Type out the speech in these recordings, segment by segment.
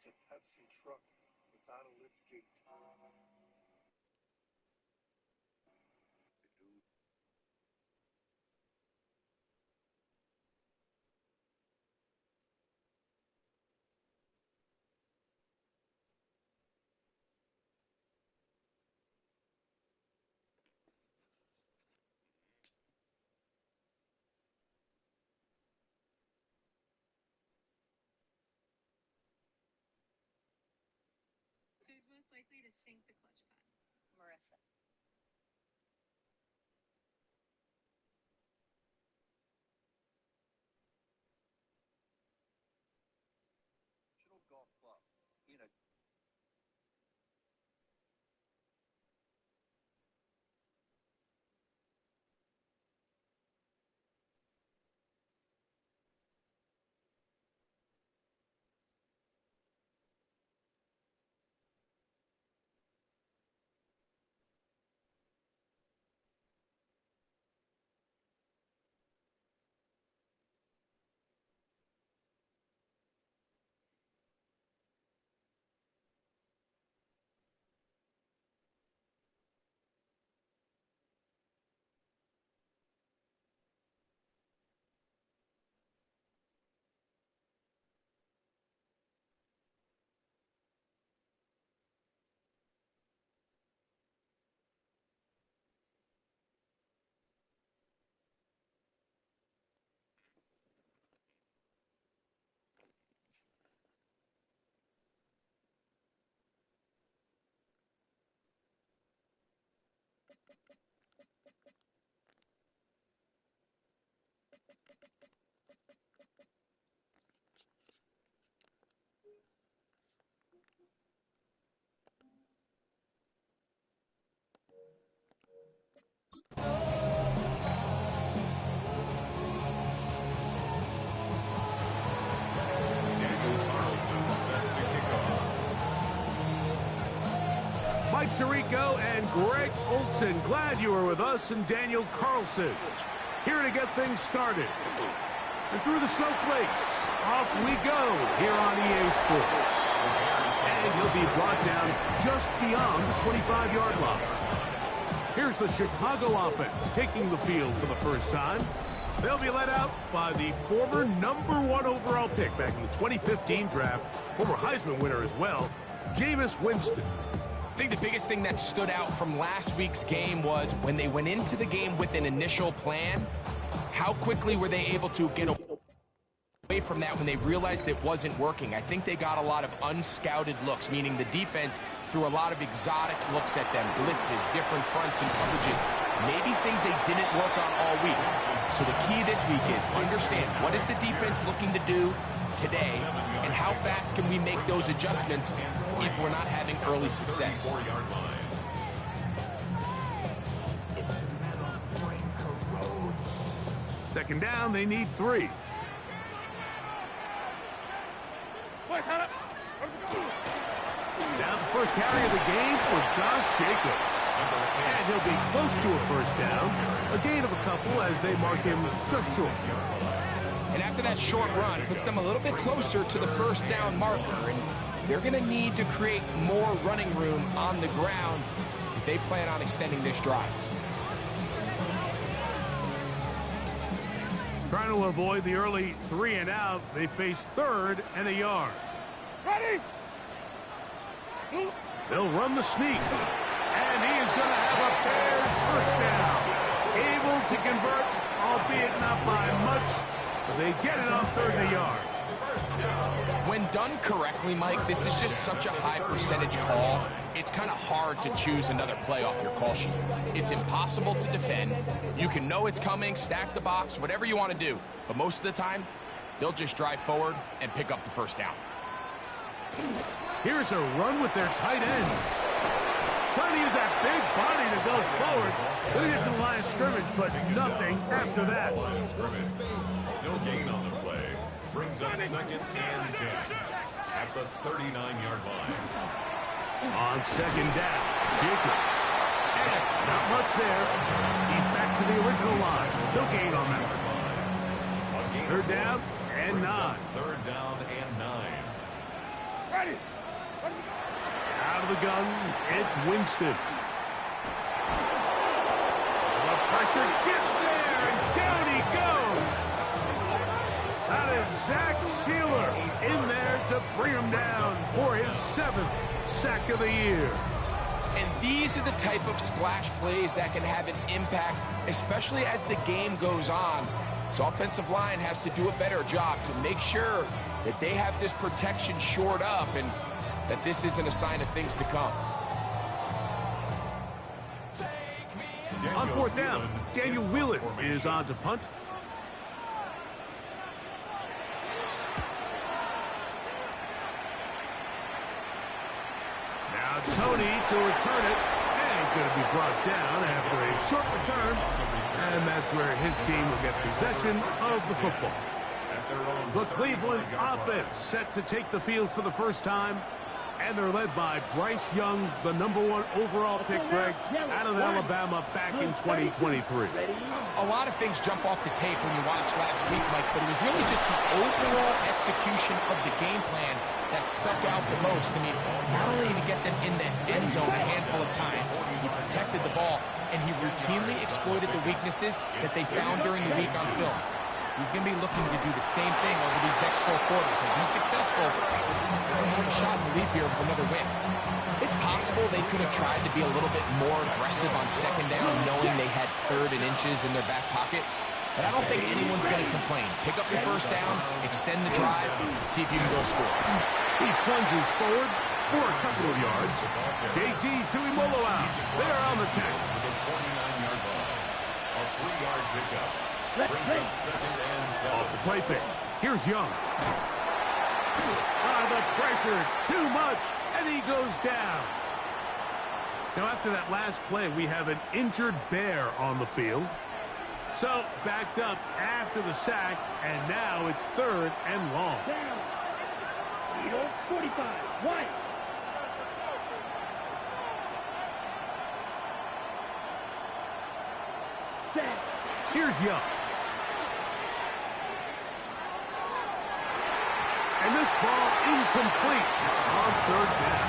It's a Pepsi truck without a lift gate. Who's most likely to sink the clutch pad? Marissa. Golf club in a Mike Tirico and Greg Olson, glad you were with us, and Daniel Carlson here to get things started. And through the snowflakes, off we go here on EA Sports. And he'll be brought down just beyond the 25-yard line. Here's the Chicago offense taking the field for the first time. They'll be led out by the former #1 overall pick back in the 2015 draft, former Heisman winner as well, Jameis Winston. I think the biggest thing that stood out from last week's game was when they went into the game with an initial plan, how quickly were they able to get away from that when they realized it wasn't working. I think they got a lot of unscouted looks, meaning the defense threw a lot of exotic looks at them, blitzes, different fronts and coverages, maybe things they didn't work on all week. So the key this week is understand what is the defense looking to do today, and how fast can we make those adjustments if we're not having early success. Second down, they need 3. Now the first carry of the game for Josh Jacobs. And he'll be close to a first down. A gain of a couple as they mark him just short. And after that short run, it puts them a little bit closer to the first down marker. And they're going to need to create more running room on the ground if they plan on extending this drive. Trying to avoid the early 3 and out, they face 3rd and a yard. Ready? They'll run the sneak. And he is going to have a Bears first down. Able to convert, albeit not by much, but they get it on 3rd and a yard. When done correctly, Mike, this is just such a high percentage call. It's kind of hard to choose another play off your call sheet. It's impossible to defend. You can know it's coming, stack the box, whatever you want to do. But most of the time, they'll just drive forward and pick up the first down. Here's a run with their tight end. Trying to use that big body to go forward. Going to get to the line of scrimmage, but nothing after that. No gain on the play. Brings up 2nd and 10 at the 39-yard line. On 2nd down, Jacobs. And not much there. He's back to the original line. No gain on that. 3rd down and 9. 3rd down and 9. Ready. Out of the gun, it's Winston. The pressure gets there, and down he goes. That is Zach Sealer in there to bring him down for his 7th sack of the year. And these are the type of splash plays that can have an impact, especially as the game goes on. So offensive line has to do a better job to make sure that they have this protection shored up and that this isn't a sign of things to come. On 4th down, Daniel Whelan is on to punt. Now Tony to return it, and he's going to be brought down after a short return, and that's where his team will get possession of the football. The Cleveland offense set to take the field for the first time, and they're led by Bryce Young, the #1 overall pick, Greg, out of Alabama back in 2023. A lot of things jump off the tape when you watch last week, Mike, but it was really just the overall execution of the game plan that stuck out the most. I mean, not only did he get them in the end zone a handful of times, he protected the ball, and he routinely exploited the weaknesses that they found during the week on film. He's going to be looking to do the same thing over these next 4 quarters. If he's successful, they'll have a shot to leave here with another win. It's possible they could have tried to be a little bit more aggressive on 2nd down, knowing they had 3rd and inches in their back pocket. But I don't think anyone's going to complain. Pick up your 1st down, extend the drive, see if you can go score. He plunges forward for a couple of yards. JT Tuimoloau out. They're on the tackle. To the 49-yard line. A 3-yard pickup. Brings up 2nd and 7. Off the play fake. Here's Young. The pressure, too much, and he goes down. Now, after that last play, we have an injured Bear on the field. So, backed up after the sack, and now it's 3rd and long. Down. 45. White. Down. Here's Young. And this ball incomplete on 3rd down.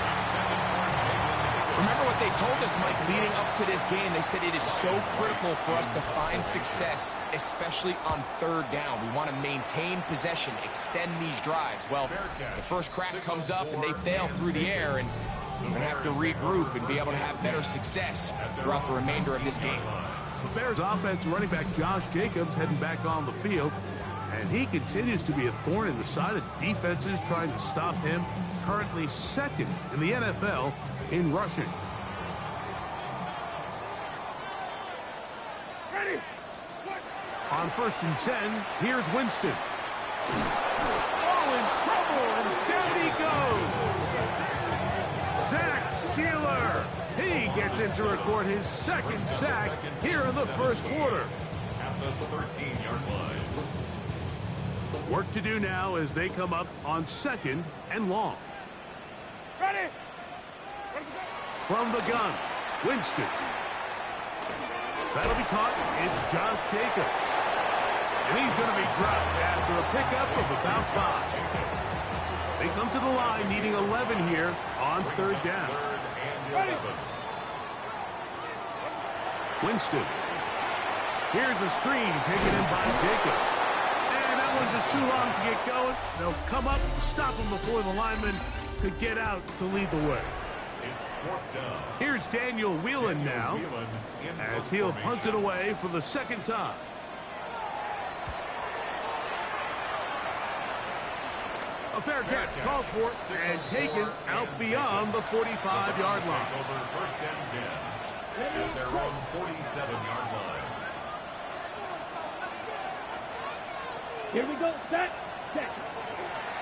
Remember what they told us, Mike, leading up to this game. They said it is so critical for us to find success, especially on 3rd down. We want to maintain possession, extend these drives. Well, the first crack comes up and they fail through the air, and we're going to have to regroup and be able to have better success throughout the remainder of this game. The Bears offense running back Josh Jacobs heading back on the field, and he continues to be a thorn in the side of defenses trying to stop him. Currently 2nd in the NFL in rushing. Ready. On 1st and 10, here's Winston. Oh, in trouble, and down he goes. Zach Sealer. He gets in to record his 2nd sack here in the 1st quarter. At the 13-yard line. Work to do now as they come up on 2nd and long. Ready. From the gun, Winston. That'll be caught. It's Josh Jacobs. And he's going to be dropped after a pickup of about 5. They come to the line needing 11 here on 3rd down. 3rd and 11. Winston. Here's a screen taken in by Jacobs. And that one's just too long to get going. They'll come up, stop him before the lineman could get out to lead the way. It's 4th down. Here's Daniel Whelan now, as he'll punt it away for the 2nd time. A fair catch called for and taken out beyond the 45-yard line. Over 1st and 10. At their own 47-yard line. Here we go. Set.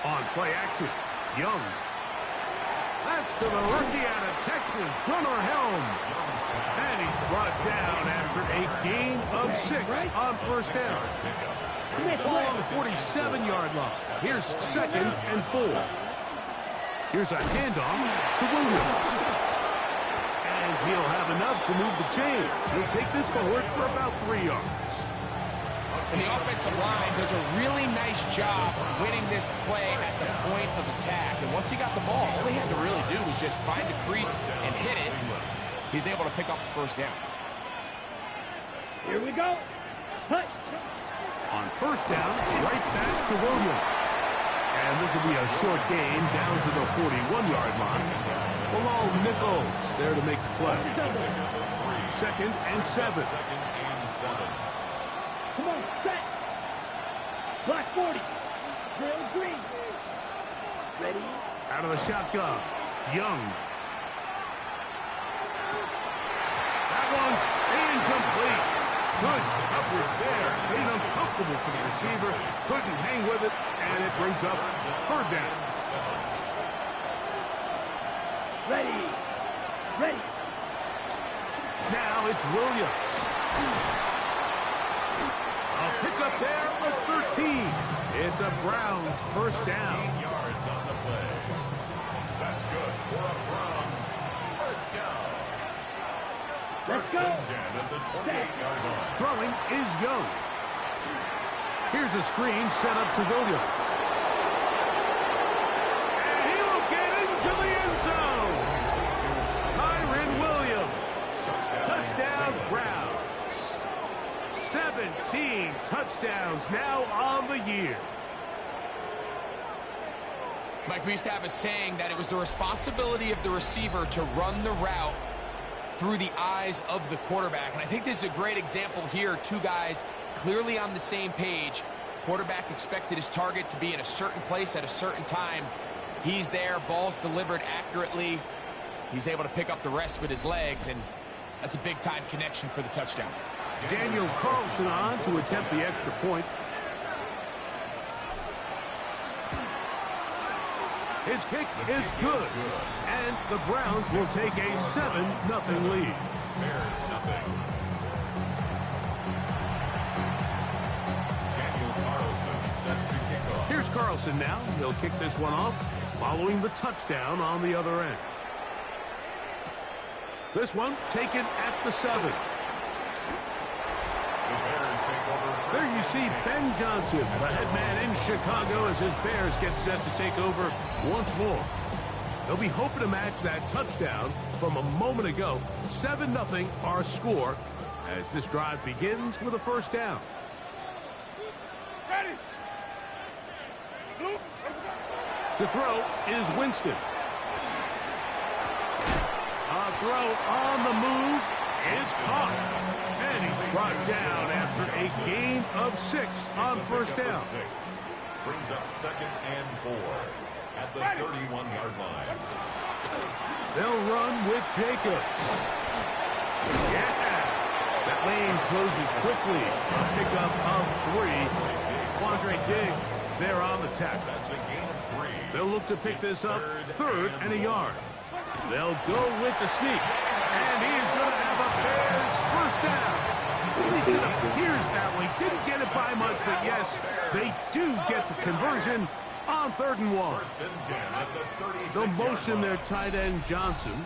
On play action, Young. That's to the rookie out of Texas, Gunnar Helms. And he's brought down after a gain of 6 on 1st down. Ball on the 47-yard line. Here's 2nd and 4. Here's a handoff to Williams. And he'll have enough to move the chains. He'll take this forward for about 3 yards. A And the offensive line does a really nice job winning this play at the point of attack. And once he got the ball, all he had to really do was just find a crease and hit it. He's able to pick up the first down. Here we go. Hey. On first down, right back to Williams. And this will be a short gain down to the 41-yard line. Below Nichols there to make the play. 2nd and 7. Come on, set. Black 40. Drill green. Ready? Out of the shotgun, Young. That one's incomplete. Good coverage there. Made it uncomfortable for the receiver. Couldn't hang with it, and it brings up 3rd down. Ready. Ready. Now it's Williams. A pickup there of 13. It's a Browns first down. 15 yards on the play. That's good for a Browns first down. Let's go. 10 at the 28-yard line. Throwing is Young. Here's a screen set up to Williams. And he will get into the end zone. Kyron Williams. Touchdown Browns. 17 touchdowns now on the year. Mike, we used to have a saying that it was the responsibility of the receiver to run the route through the eyes of the quarterback. And I think this is a great example here. Two guys clearly on the same page. Quarterback expected his target to be in a certain place at a certain time. He's there, ball's delivered accurately. He's able to pick up the rest with his legs, and that's a big-time connection for the touchdown. Daniel Carlson on to attempt the extra point. His kick is good, and the Browns will take a 7-0 lead. Bears nothing. Daniel Carlson set to kick off. Here's Carlson now. He'll kick this one off, following the touchdown on the other end. This one taken at the 7. There you see Ben Johnson, the head man in Chicago, as his Bears get set to take over once more. They'll be hoping to match that touchdown from a moment ago. 7-0 our score as this drive begins with a first down. Ready. To throw is Winston. A throw on the move is caught. And he's brought down after a gain of 6 on first down. Brings up 2nd and 4 at the 31-yard line. They'll run with Jacobs. Yeah. That lane closes quickly. A pickup of 3. Quandre Diggs there on the tackle. That's a gain of 3. They'll look to pick this up 3rd and a yard. They'll go with the sneak. And he is going to have a Bears first down. It appears that way. Didn't get it by much, but yes, they do get the conversion on 3rd and 1. First and 10 at the 36-yard They'll motion their line. tight end Johnson.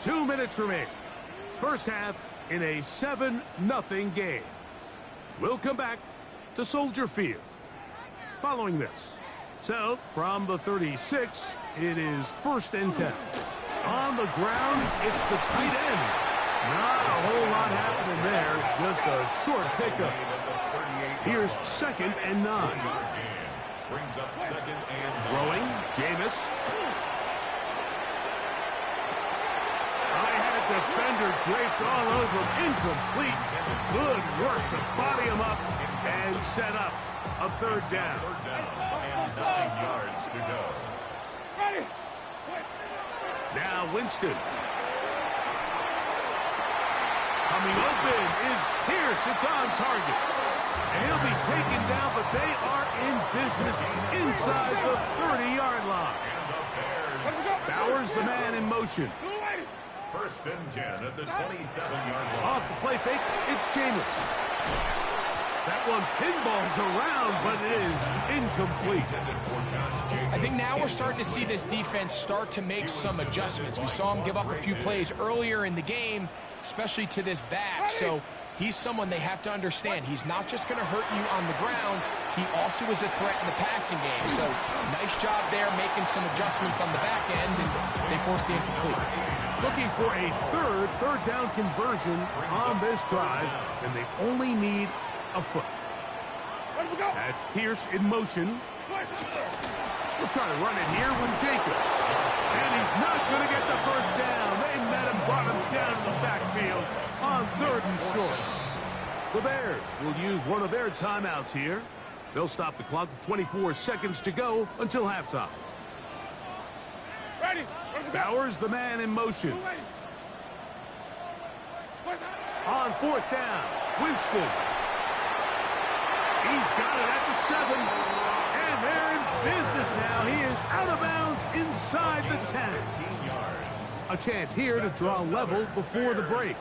2 minutes remain. First half in a 7-0 game. We'll come back to Soldier Field following this. So, from the 36, it is 1st and 10. On the ground, it's the tight end. Not a whole lot happening there, just a short pickup. Here's 2nd and 9. Brings up 2nd and 9. Throwing, Jameis. I had defender draped all over him, incomplete. Good work to body him up and set up a 3rd down. 3rd down and 9 yards to go. Ready. Now Winston. Coming open is Pierce. It's on target. And he'll be taken down, but they are in business inside the 30-yard line. Bowers, the man in motion. 1st and 10 at the 27-yard line. Off the play fake, it's Jameis. That one pinballs around, but it is incomplete. I think now we're starting to see this defense start to make some adjustments. We saw him give up a few plays earlier in the game, especially to this back. So He's someone they have to understand. He's not just going to hurt you on the ground. He also is a threat in the passing game. So nice job there making some adjustments on the back end, and they forced the incomplete. Looking for a third down conversion on this drive, and they only need a foot. That's Pierce in motion. We'll try to run it here with Jacobs. And he's not going to get the first down. They met him, brought him down to the backfield on 3rd and short. The Bears will use one of their timeouts here. They'll stop the clock with 24 seconds to go until halftime. Bowers, the man in motion. On 4th down, Winston. He's got it at the 7. And they're in business now. He is out of bounds inside the 10. A chance here to draw level before the break.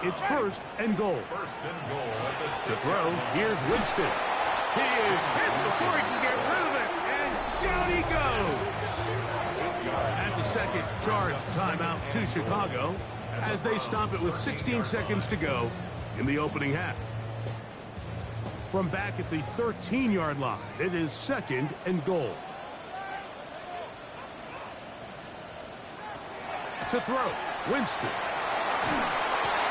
It's 1st and goal. To throw, here's Winston. He is hit before he can get rid of it. And down he goes. That's a second charge timeout to Chicago as they stop it with 16 seconds to go in the opening half. From back at the 13-yard line, it is 2nd and goal. To throw, Winston.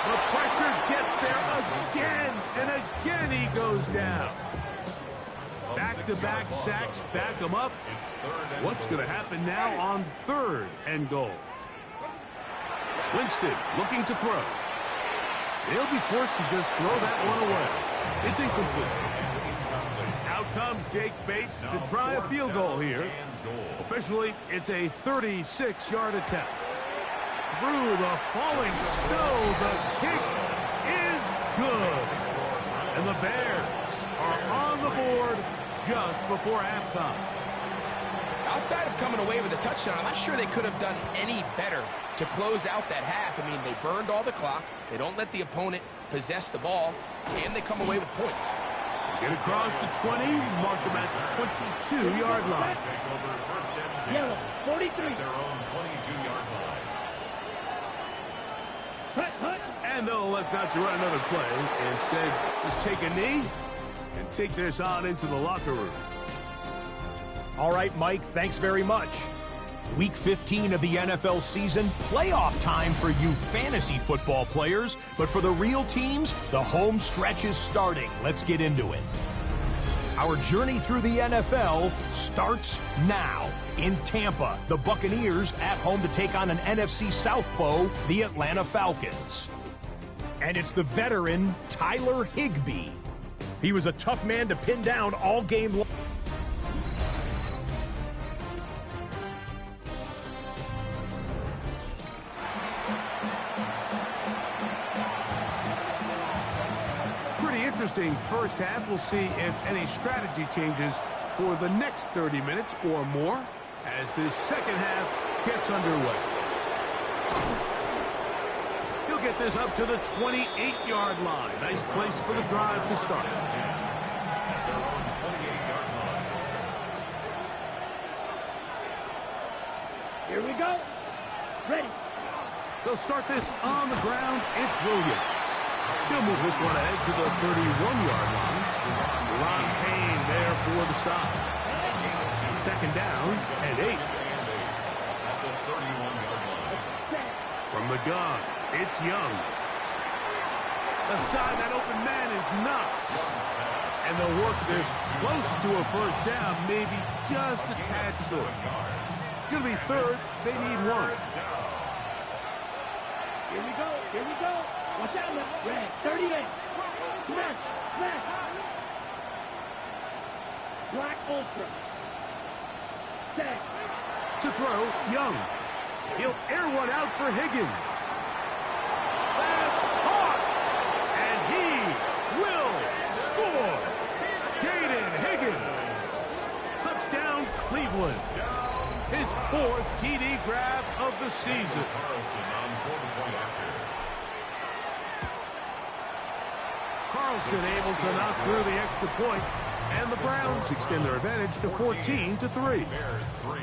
The pressure gets there again, and again he goes down. Back-to-back sacks back him up. What's going to happen now on 3rd and goal? Winston looking to throw. He'll be forced to just throw that one away. It's incomplete. Out comes Jake Bates to try a field goal here. Officially, it's a 36-yard attempt. Through the falling snow, the kick is good. And the Bears are on the board just before halftime. Outside of coming away with a touchdown, I'm not sure they could have done any better to close out that half. I mean, they burned all the clock. They don't let the opponent possess the ball, and they come away with points. Get across the 20, mark them at the 22-yard line. Yellow, 43. Their own 22-yard line. Hut. And they'll elect not to run another play. Instead, just take a knee and take this on into the locker room. All right, Mike, thanks very much. Week 15 of the NFL season, playoff time for you fantasy football players. But for the real teams, the home stretch is starting. Let's get into it. Our journey through the NFL starts now. In Tampa, the Buccaneers at home to take on an NFC South foe, the Atlanta Falcons. And it's the veteran Tyler Higbee. He was a tough man to pin down all game long. Interesting first half. We'll see if any strategy changes for the next 30 minutes or more as this second half gets underway. He'll get this up to the 28-yard line. Nice place for the drive to start. Here we go. Ready. They'll start this on the ground. It's Williams. He'll move this one ahead to the 31-yard line. Ron Payne there for the stop. 2nd down and 8. From the gun, it's Young. Aside that open man is Knox. And they'll work this close to a first down, maybe just a tad short. It's going to be 3rd. They need 1. Here we go. Watch out now. Red, 38. Smash. Black Ultra. Set. To throw, Young. He'll air one out for Higgins. That's caught. And he will score. Jaden Higgins. Touchdown, Cleveland. His 4th TD grab of the season. Carlson able to knock through the extra point, and the Browns extend their advantage to 14-3. Bears 3.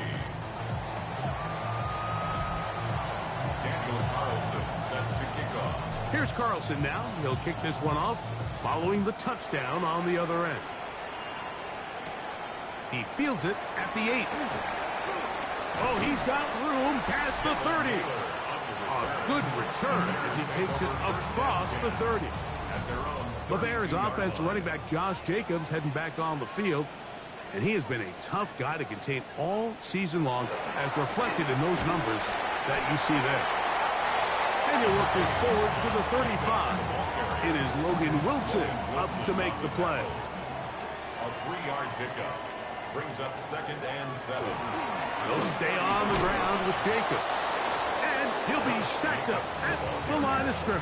Daniel Carlson set to kick off. Here's Carlson now. He'll kick this one off, following the touchdown on the other end. He fields it at the 8. Oh, he's got room past the 30. A good return as he takes it across the 30. The Bears offense running back Josh Jacobs heading back on the field. And he has been a tough guy to contain all season long, as reflected in those numbers that you see there. And he'll work this forward to the 35. It is Logan Wilson up to make the play. A 3-yard pickup brings up 2nd and 7. He'll stay on the ground with Jacobs. And he'll be stacked up at the line of scrimmage.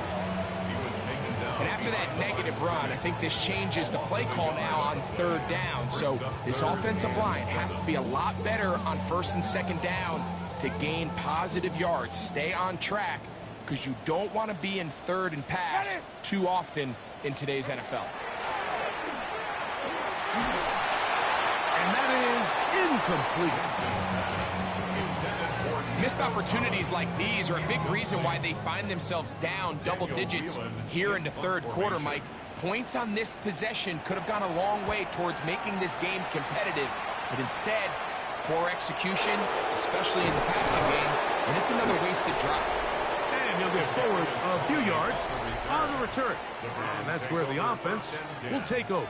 And after that negative run, I think this changes the play call now on 3rd down. So this offensive line has to be a lot better on 1st and 2nd down to gain positive yards. Stay on track, because you don't want to be in 3rd and pass too often in today's NFL. And that is incomplete. Missed opportunities like these are a big reason why they find themselves down double digits here in the 3rd quarter, Mike. Points on this possession could have gone a long way towards making this game competitive, but instead, poor execution, especially in the passing game, and it's another wasted drive. And he'll get forward a few yards on the return. And that's where the offense will take over.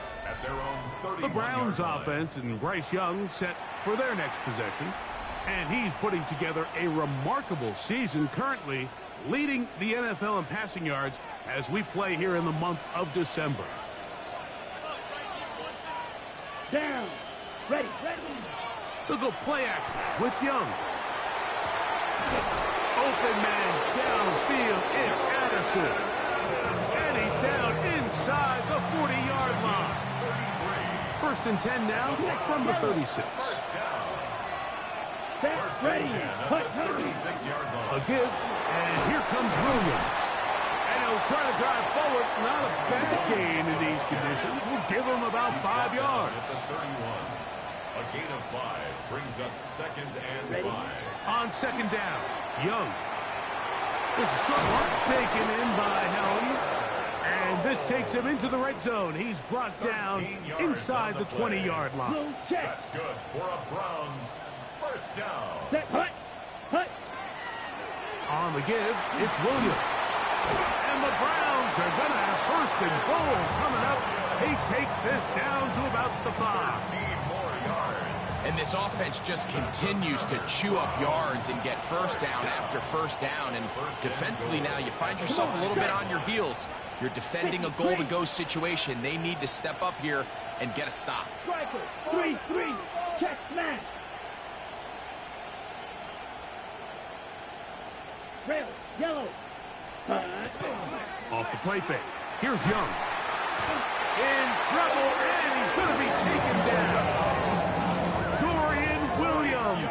The Browns offense and Bryce Young set for their next possession. And he's putting together a remarkable season, currently leading the NFL in passing yards as we play here in the month of December. Down. Ready. They'll go play action with Young. Open man downfield. It's Addison. And he's down inside the 40-yard line. 1st and 10 now from the 36. Ready. A give, and here comes Williams. And he'll try to drive forward. Not a bad gain in these conditions. We'll give him about 5 yards. A gain of 5 brings up 2nd and 5. On 2nd down, Young. This is a short one taken in by Helm. And this takes him into the red zone. He's brought down inside the 20-yard line. That's good for a Browns 1st down. Hut. On the give, it's Williams. And the Browns are going to have 1st and goal coming up. He takes this down to about the 5. 15 more yards. And this offense just continues to chew up yards and get 1st down after 1st down. And defensively now, you find yourself a little bit on your heels. You're defending a goal-to-go situation. They need to step up here and get a stop. Striker. 3-3. Check smash. Red, yellow. Off the play fake. Here's Young. In trouble, and he's going to be taken down. Dorian Williams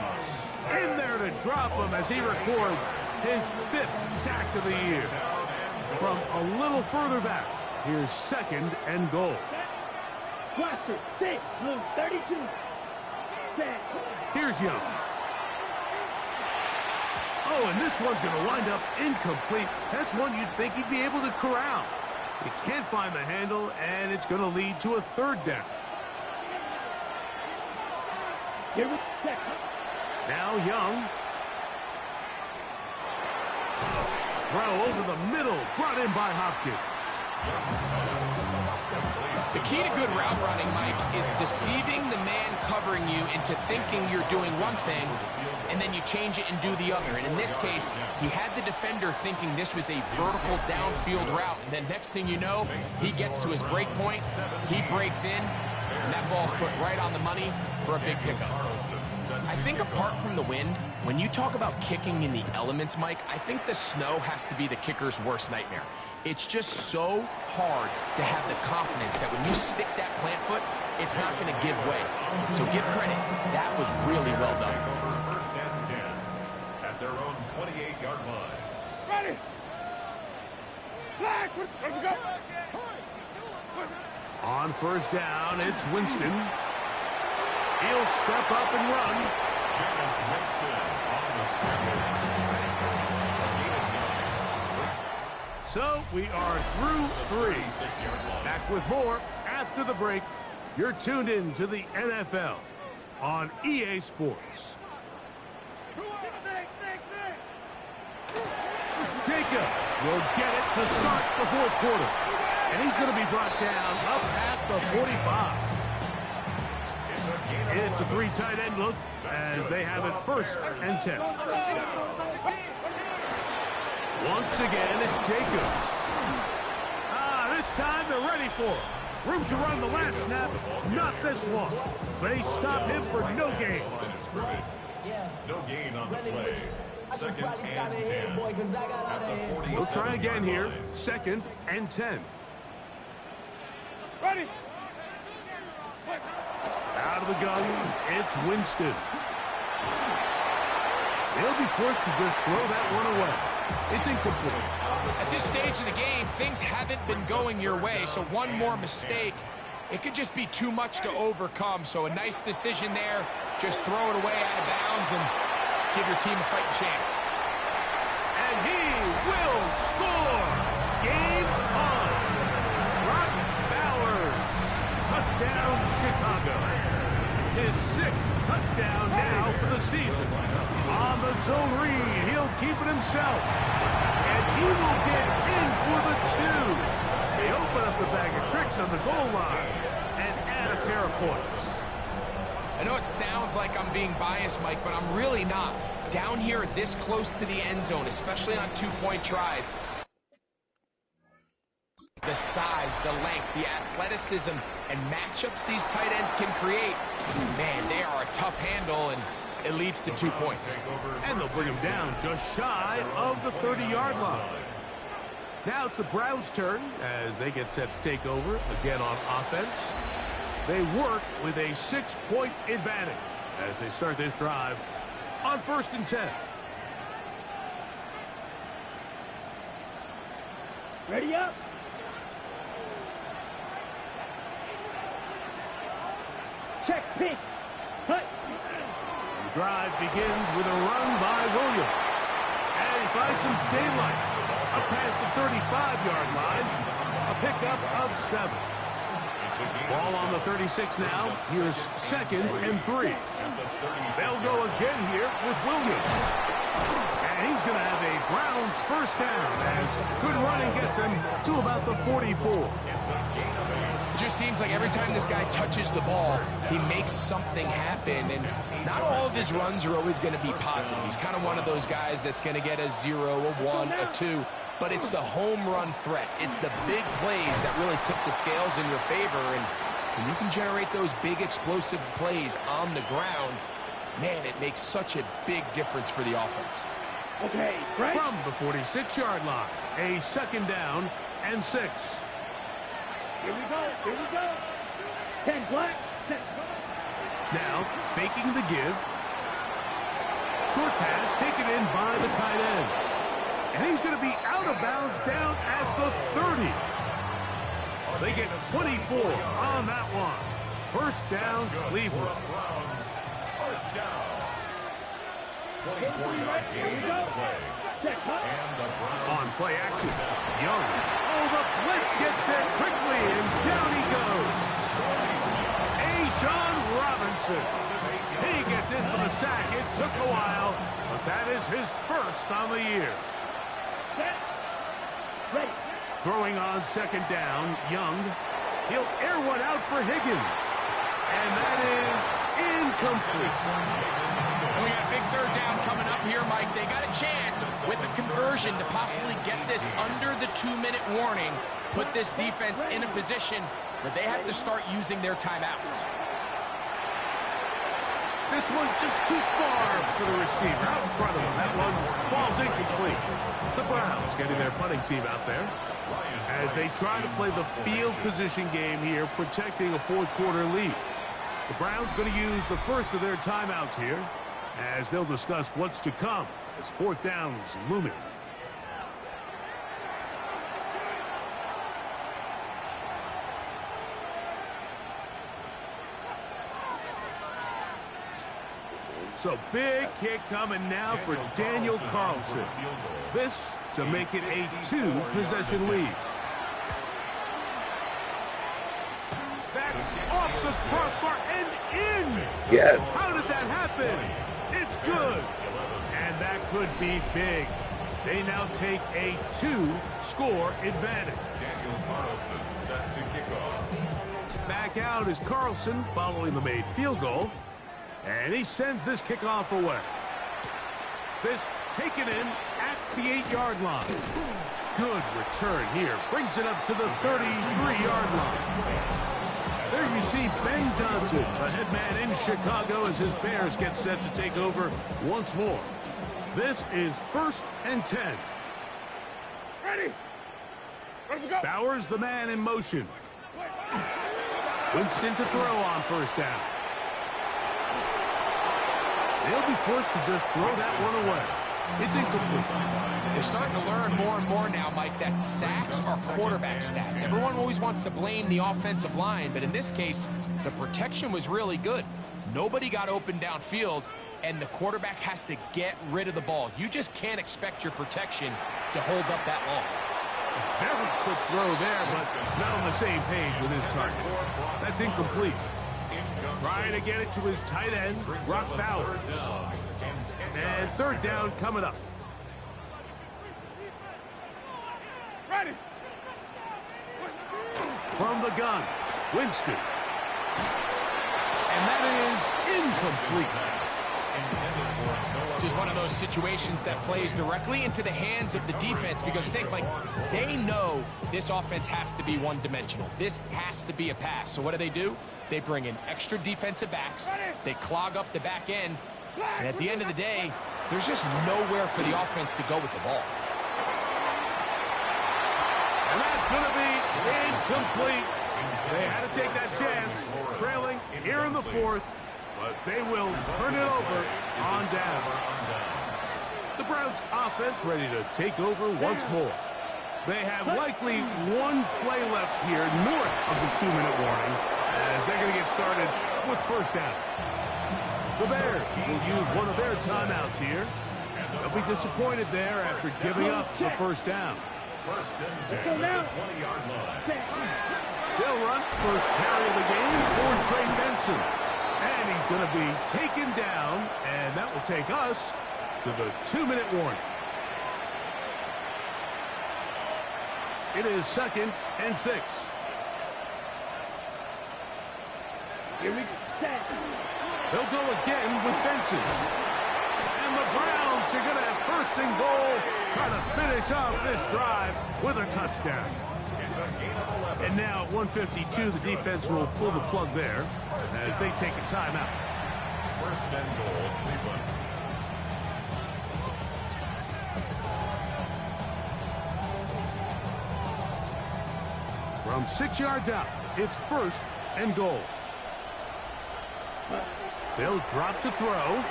in there to drop him as he records his 5th sack of the year. From a little further back, here's 2nd and goal. Blaster, 6, blue, 32. Set. Here's Young. Oh, and this one's going to wind up incomplete. That's one you'd think he'd be able to corral. He can't find the handle, and it's going to lead to a 3rd down. Here we check. Now Young. Throw over the middle, brought in by Hopkins. The key to good route running, Mike, is deceiving the man covering you into thinking you're doing one thing, and then you change it and do the other. And in this case, he had the defender thinking this was a vertical downfield route. And then next thing you know, he gets to his break point, he breaks in, and that ball's put right on the money for a big pickup. I think apart from the wind, when you talk about kicking in the elements, Mike, I think the snow has to be the kicker's worst nightmare. It's just so hard to have the confidence that when you stick that plant foot, it's not going to give way. So give credit. That was really well done. 1st and 10 at their own 28-yard line. Ready. Black. Here we go. On 1st down, it's Winston. He'll step up and run. Jameis Winston on the scramble. So we are through 3. Back with more after the break. You're tuned in to the NFL on EA Sports. Jacob will get it to start the fourth quarter. And he's going to be brought down up past the 45. It's a 3 tight end look as they have it 1st and 10. Once again, it's Jacobs. This time they're ready for him. Room to run the last snap, not this one. They stop him for no gain. No gain on the play. 2nd and 10. We'll try again here. 2nd and 10. Ready. Out of the gun, it's Winston. He'll be forced to just throw that one away. It's incomplete. At this stage of the game, things haven't been going your way, so one more mistake, it could just be too much to overcome. So a nice decision there. Just throw it away out of bounds and give your team a fighting chance. And he will score! Game on! Brock Bowers. Touchdown, Chicago. His 6th touchdown now for the season. On the zone read, he'll keep it himself. And he will get in for the 2. They open up the bag of tricks on the goal line and add a pair of points. I know it sounds like I'm being biased, Mike, but I'm really not. Down here this close to the end zone, especially on 2-point tries, the size, the length, the athleticism, and matchups these tight ends can create, man, they are a tough handle, and it leads to 2 points. And they'll bring him down just shy of the 30-yard line. Now it's the Browns' turn as they get set to take over again on offense. They work with a 6-point advantage as they start this drive on 1st and 10. Ready up. Check pitch. Cut. The drive begins with a run by Williams. And he finds some daylight up past the 35-yard line. A pickup of 7. Ball on the 36 now. Here's 2nd and 3. They'll go again here with Williams. And he's going to have a Browns 1st down as good running gets him to about the 44. It just seems like every time this guy touches the ball, he makes something happen, and not all of his runs are always going to be positive. He's kind of one of those guys that's going to get a 0, a 1, a 2, but it's the home run threat. It's the big plays that really tip the scales in your favor, and when you can generate those big explosive plays on the ground, man, it makes such a big difference for the offense. Okay, right. From the 46-yard line, a 2nd down and 6. Here we go. Here we go. 10 black. 10. Now, faking the give. Short pass taken in by the tight end. And he's going to be out of bounds down at the 30. They get 24 on that one. 1st down, Cleveland. 1st down. 24-yard gain in the play. And the Browns on play action, Young. Oh, the blitz gets there quickly, and down he goes. A'Shawn Robinson. He gets in for the sack. It took a while, but that is his 1st on the year. Throwing on 2nd down, Young. He'll air one out for Higgins. And that is incomplete. We got a big 3rd down coming up here, Mike. They got a chance with a conversion to possibly get this under the 2-minute warning, put this defense in a position where they have to start using their timeouts. This one just too far for the receiver out in front of him. That one falls incomplete. The Browns getting their punting team out there as they try to play the field position game here, protecting a 4th quarter lead. The Browns going to use the 1st of their timeouts here as they'll discuss what's to come as 4th down is looming. So big kick coming now for Daniel Carlson. This to make it a 2-possession lead. That's off the crossbar and in. Yes. How did that happen? It's good. And that could be big. They now take a 2-score advantage. Daniel Carlson set to kick off. Back out is Carlson following the made field goal. And he sends this kickoff away. This taken in at the 8-yard line. Good return here. Brings it up to the 33-yard line. There you see Ben Johnson, the head man in Chicago, as his Bears get set to take over once more. This is 1st and 10. Ready? Ready to go. Bowers, the man in motion. Winston to throw on 1st down. They'll be forced to just throw that one away. It's incomplete. We're starting to learn more and more now, Mike, that sacks are quarterback stats. Everyone always wants to blame the offensive line, but in this case, the protection was really good. Nobody got open downfield, and the quarterback has to get rid of the ball. You just can't expect your protection to hold up that long. Very quick throw there, but not on the same page with his target. That's incomplete. Trying to get it to his tight end, Brock Bowers. And 3rd down coming up. Ready. From the gun, Winston. And that is incomplete. This is one of those situations that plays directly into the hands of the defense because think, like, they know this offense has to be one-dimensional. This has to be a pass. So what do? They bring in extra defensive backs. They clog up the back end. And at the end of the day, there's just nowhere for the offense to go with the ball. And that's going to be incomplete. They had to take that chance, trailing here in the 4th, but they will turn it over on down. The Browns offense ready to take over once more. They have likely one play left here north of the 2-minute warning as they're going to get started with 1st down. The Bears will use one of their timeouts here. They'll be disappointed there after giving up the 1st down. 1st and 10 at the 20-yard line. They'll run 1st carry of the game for Trey Benson. And he's going to be taken down, and that will take us to the 2-minute warning. It is 2nd and 6. Here we set. They'll go again with Benson. And the Browns are going to have 1st and goal, trying to finish off this drive with a touchdown. It's a gain of 11. And now at 1:52, the defense will pull the plug there as they take a timeout. 1st and goal, Cleveland. From 6 yards out, it's 1st and goal. They'll drop to throw.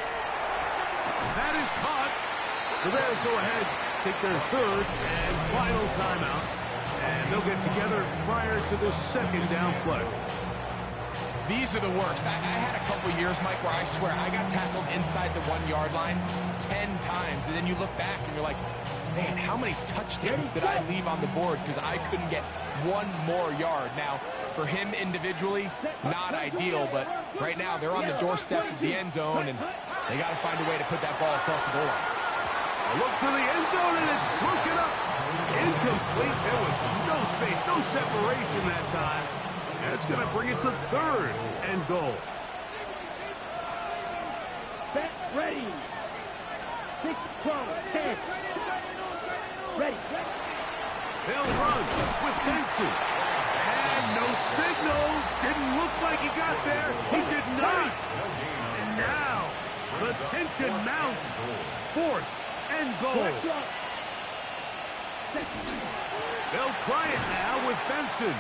That is caught. The Bears go ahead, take their 3rd and final timeout. And they'll get together prior to the 2nd down play. These are the worst. I had a couple years, Mike, where I swear I got tackled inside the 1-yard line 10 times. And then you look back and you're like, man, how many touchdowns did I leave on the board because I couldn't get one more yard? Now, for him individually, not ideal, but right now they're on the doorstep of the end zone, and they got to find a way to put that ball across the goal line. A look to the end zone, and it's broken up. Incomplete. There was no space, no separation that time. And it's going to bring it to 3rd and goal. Set. Ready. 6, 12, 10. Ready. They'll run with Benson. And no signal. Didn't look like he got there. He did not. And now the tension mounts. 4th and goal. They'll try it now with Benson.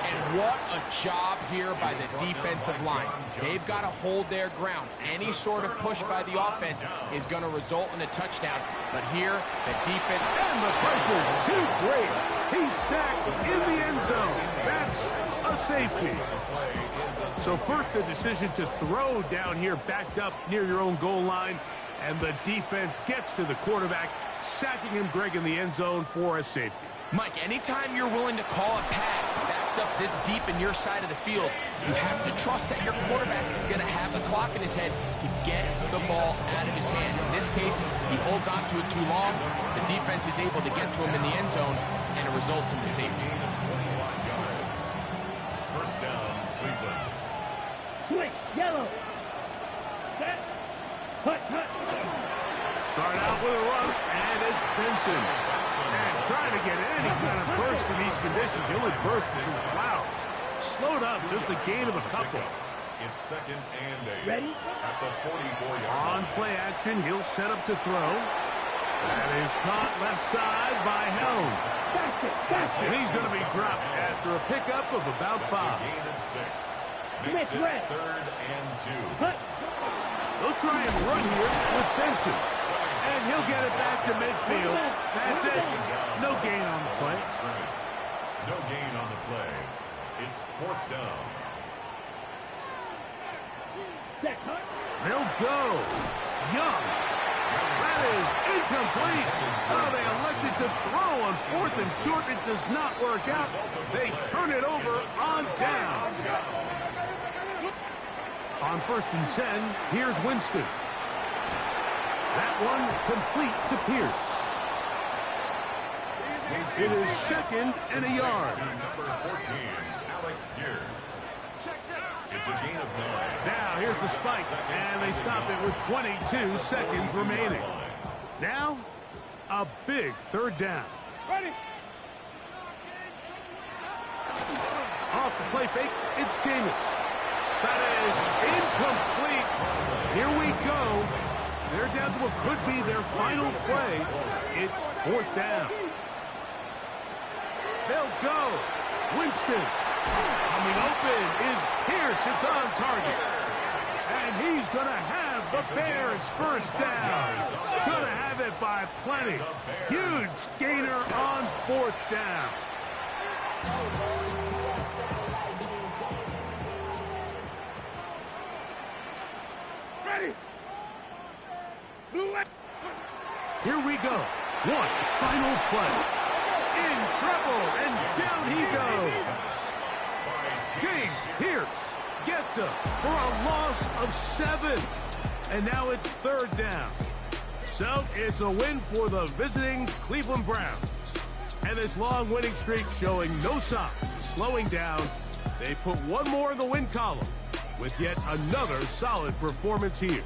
And What a job here by the defensive line. They've got to hold their ground. Any sort of push by the offense is going to result in a touchdown. But here, the defense... And the pressure too great. He's sacked in the end zone. That's a safety. So first, the decision to throw down here backed up near your own goal line. And the defense gets to the quarterback, sacking him, Greg, in the end zone for a safety. Mike, anytime you're willing to call a pass backed up this deep in your side of the field, you have to trust that your quarterback is going to have the clock in his head to get the ball out of his hand. In this case, he holds on to it too long. The defense is able to get to him in the end zone, and it results in the safety. First down, Cleveland. Swing, yellow. Set. Cut. Start out with a run, and it's Benson. And trying to get any kind of burst in these conditions. The only burst is in the clouds. Slowed up, just a gain of a couple. It's 2nd and 8. Ready? At the 44-yard On line. play action, he'll set up to throw. That is caught left side by Helm. And he's going to be dropped after a pickup of about 5. That's a gain of 6. Makes it 3rd and 2. Cut. They'll try and run here with Benson. And he'll get it back to midfield. That's it. No gain on the play. No gain on the play. It's 4th down. They'll go. Young. That is incomplete. Oh, they elected to throw on 4th and short. It does not work out. They turn it over on down. On 1st and 10, here's Winston. That one complete to Pierce. It is 2nd and a yard. Number 14, Alec Pierce. It's a gain of 9. Now here's the spike, and they stop it with 22 seconds remaining. Now, a big 3rd down. Ready. Off the play fake, it's Jameis. That is incomplete. Here we go. They're down to what could be their final play. It's 4th down. They'll go. Winston. Coming open is Pierce. It's on target. And he's going to have the Bears first down. Going to have it by plenty. Huge gainer on 4th down. Ready. Here we go. One final play. In trouble, and down he goes. James Pierce gets him for a loss of 7. And now it's 3rd down. So it's a win for the visiting Cleveland Browns. And this long winning streak showing no signs of slowing down. They put one more in the win column with yet another solid performance here.